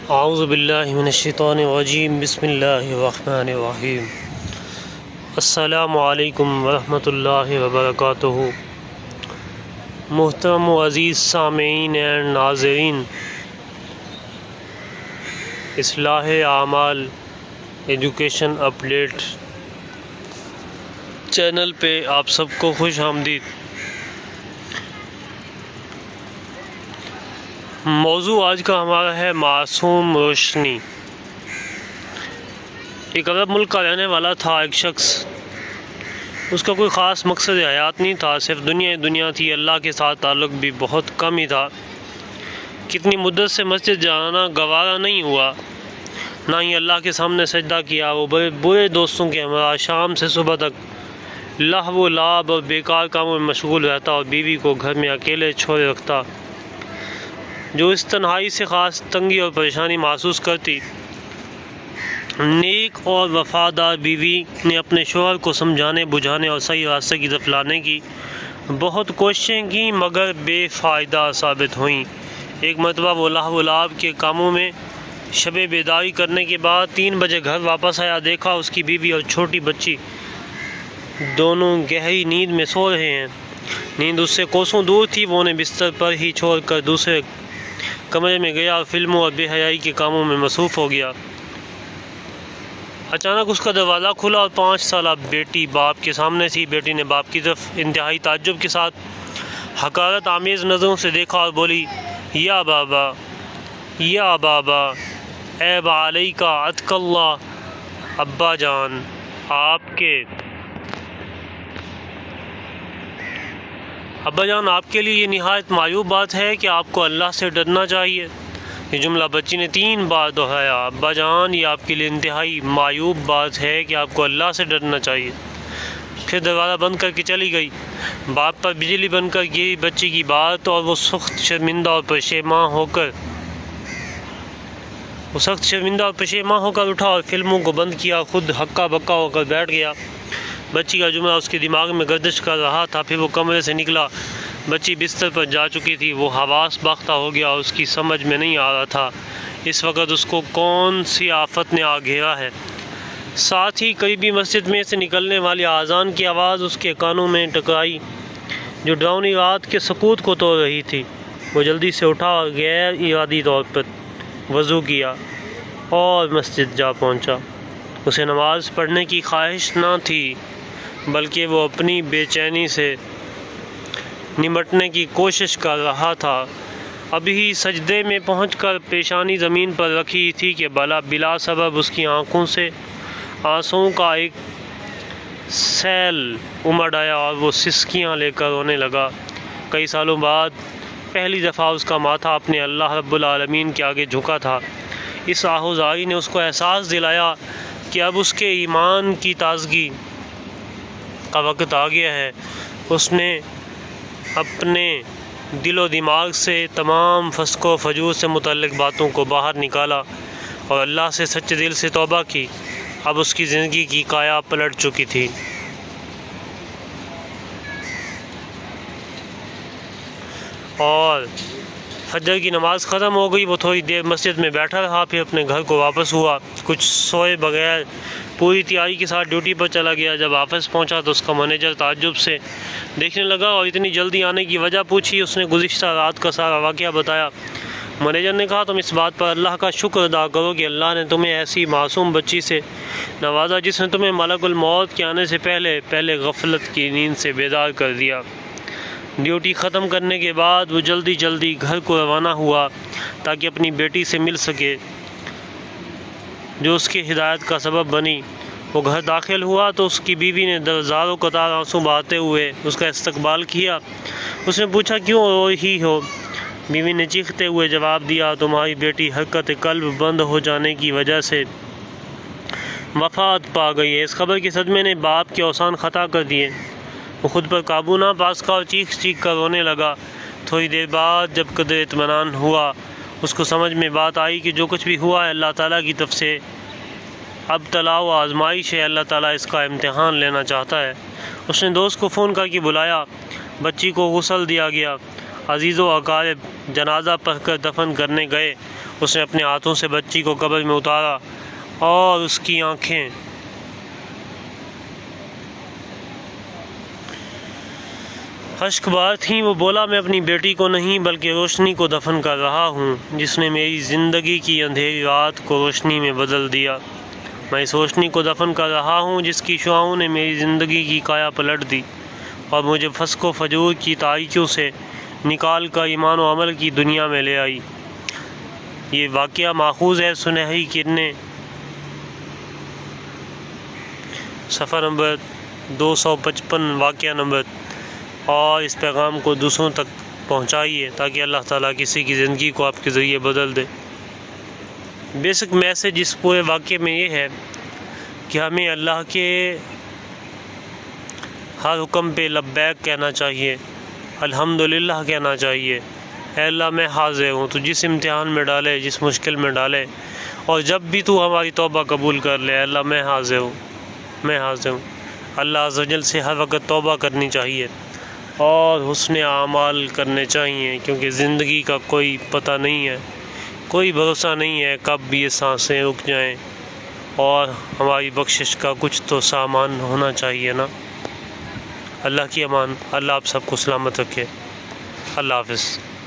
औज़ु बिल्लाहि मिनश्शैतानिर्रजीम बिस्मिल्लाहिर्रहमानिर्रहीम। अस्सलामु अलैकुम वरहमतुल्लाहि वबरकातुहू। मुहतरम व अज़ीज़ सामीईन एंड नाज़रीन, इस्लाह आमाल एजुकेशन अपडेट चैनल पे आप सबको खुश आमदीद। मौजू आज का हमारा है मासूम रोशनी। एक अरब मुल्क का रहने वाला था एक शख्स। उसका कोई ख़ास मकसद हयात नहीं था, सिर्फ दुनिया ही दुनिया थी। अल्लाह के साथ ताल्लुक़ भी बहुत कम ही था। कितनी मुद्दत से मस्जिद जाना गवारा नहीं हुआ, ना ही अल्लाह के सामने सजदा किया। वो बड़े बुरे दोस्तों के हमरा शाम से सुबह तक लहव व लाभ और बेकार कामों में मशगूल रहता और बीवी को घर में अकेले छोड़े रखता, जो इस तन्हाई से ख़ास तंगी और परेशानी महसूस करती। नेक और वफ़ादार बीवी ने अपने शोहर को समझाने बुझाने और सही रास्ते की तरफ लाने की बहुत कोशिशें की, मगर बेफ़ायदा साबित हुईं। एक मरतबा वो लहव लाभ के कामों में शबे बेदारी करने के बाद 3 बजे घर वापस आया। देखा उसकी बीवी और छोटी बच्ची दोनों गहरी नींद में सो रहे हैं। नींद उससे कोसों दूर थी। वो उन्हें बिस्तर पर ही छोड़कर दूसरे कमरे में गया और फिल्मों और बेहयाई के कामों में मसरूफ़ हो गया। अचानक उसका दरवाज़ा खुला और 5 साला बेटी बाप के सामने थी। बेटी ने बाप की तरफ इंतहाई ताज्जुब के साथ हकारत आमेज़ नज़रों से देखा और बोली, या बाबा, या बाबा, ए बालैका अतकल्ला, अब्बा जान, आपके लिए ये निहायत मायूब बात है कि आपको अल्लाह से डरना चाहिए। ये जुमला बच्ची ने 3 बार दोहराया। अब्बा जान, ये आपके लिए इंतहाई मायूब बात है कि आपको अल्लाह से डरना चाहिए। फिर दरवाज़ा बंद करके चली गई। बाप पर बिजली बनकर गिरी बच्ची की बात और वो सख्त शर्मिंदा और पशेमा होकर उठा और फिल्मों को बंद किया। खुद हक्का बक्का होकर बैठ गया। बच्ची का जुमला उसके दिमाग में गर्दिश कर रहा था। फिर वो कमरे से निकला। बच्ची बिस्तर पर जा चुकी थी। वो हवास बाख्ता हो गया। उसकी समझ में नहीं आ रहा था इस वक्त उसको कौन सी आफत ने आ घेरा है। साथ ही करीबी मस्जिद में से निकलने वाली आज़ान की आवाज़ उसके कानों में टकराई, जो डरावनी रात के सकूत को तोड़ रही थी। वो जल्दी से उठा और गैर इरादी तौर पर वज़ू किया और मस्जिद जा पहुंचा। उसे नमाज़ पढ़ने की ख्वाहिश न थी, बल्कि वो अपनी बेचैनी से निमटने की कोशिश कर रहा था। अभी सजदे में पहुंचकर पेशानी ज़मीन पर रखी थी कि बिला सबब उसकी आँखों से आंसुओं का एक सैल उमड़ आया और वो सिसकियाँ लेकर रोने लगा। कई सालों बाद पहली दफ़ा उसका माथा अपने अल्लाह रब्बुल आलमीन के आगे झुका था। इस आहुज़ारी ने उसको एहसास दिलाया कि अब उसके ईमान की ताज़गी का वक्त आ गया है। उसने अपने दिलो दिमाग से तमाम फस्को फजूर से मुतल्लिक़ बातों को बाहर निकाला और अल्लाह से सच्चे दिल से तौबा की। अब उसकी ज़िंदगी की काया पलट चुकी थी। और फजर की नमाज़ ख़त्म हो गई। वो थोड़ी देर मस्जिद में बैठा रहा, फिर अपने घर को वापस हुआ। कुछ सोए बगैर पूरी तैयारी के साथ ड्यूटी पर चला गया। जब वापस पहुंचा तो उसका मैनेजर ताज्जुब से देखने लगा और इतनी जल्दी आने की वजह पूछी। उसने गुज़िश्ता रात का सारा वाक़या बताया। मैनेजर ने कहा, तुम इस बात पर अल्लाह का शुक्र अदा करो कि अल्लाह ने तुम्हें ऐसी मासूम बच्ची से नवाजा जिसने तुम्हें मलकुल मौत के आने से पहले गफलत की नींद से बेदार कर दिया। ड्यूटी ख़त्म करने के बाद वो जल्दी घर को रवाना हुआ ताकि अपनी बेटी से मिल सके, जो उसकी हिदायत का सबब बनी। वो घर दाखिल हुआ तो उसकी बीवी ने दरजारों कतार आंसू बहाते हुए उसका इस्तकबाल किया। उसने पूछा, क्यों रो रही हो? बीवी ने चीखते हुए जवाब दिया, तुम्हारी बेटी हरकत कल्ब बंद हो जाने की वजह से वफ़ात पा गई है। इस खबर के सदमे ने बाप के औसान ख़ता कर दिए। वो खुद पर काबू ना पा सका और चीख कर रोने लगा। थोड़ी देर बाद जब कदर इत्मीनान हुआ, उसको समझ में बात आई कि जो कुछ भी हुआ है अल्लाह ताला की तरफ से अब तला व आजमाइश है। अल्लाह ताला इसका इम्तिहान लेना चाहता है। उसने दोस्त को फ़ोन करके बुलाया। बच्ची को गुस्ल दिया गया। अजीज़ व अकारिब जनाजा पढ़कर दफन करने गए उसने अपने हाथों से बच्ची को कब्र में उतारा और उसकी आँखें अश्कबार थीं। वो बोला, मैं अपनी बेटी को नहीं बल्कि रोशनी को दफन कर रहा हूँ, जिसने मेरी ज़िंदगी की अंधेरी रात को रोशनी में बदल दिया। मैं इस रोशनी को दफन कर रहा हूँ जिसकी शुआओं ने मेरी ज़िंदगी की काया पलट दी और मुझे फस्को फजूर की तारीकियों से निकाल कर ईमान और अमल की दुनिया में ले आई। ये वाक़या माखूज़ है सुनहरी किरणें, सफ़र नंबर 255, वाक़या नंबर। और इस पैगाम को दूसरों तक पहुँचाइए ताकि अल्लाह ताला किसी की ज़िंदगी को आपके ज़रिए बदल दे। बेसिक मैसेज इस पूरे वाक़े में ये है कि हमें अल्लाह के हर हुक्म पे लब्बैक कहना चाहिए, अल्हम्दुलिल्लाह कहना चाहिए। ऐ अल्लाह मैं हाज़िर हूँ, तू जिस इम्तिहान में डाले, जिस मुश्किल में डाले, और जब भी तू हमारी तौबा कबूल कर ले, अल्लाह मैं हाज़िर हूँ, मैं हाज़िर हूँ। अल्लाह अज़्ज़ व जल से हर वक्त तौबा करनी चाहिए और हुस्ने आमाल करने चाहिए, क्योंकि ज़िंदगी का कोई पता नहीं है, कोई भरोसा नहीं है कब ये सांसें रुक जाएं, और हमारी बख्शिश का कुछ तो सामान होना चाहिए ना। अल्लाह की अमान। अल्लाह आप सबको सलामत रखे। अल्लाह हाफ़िज़।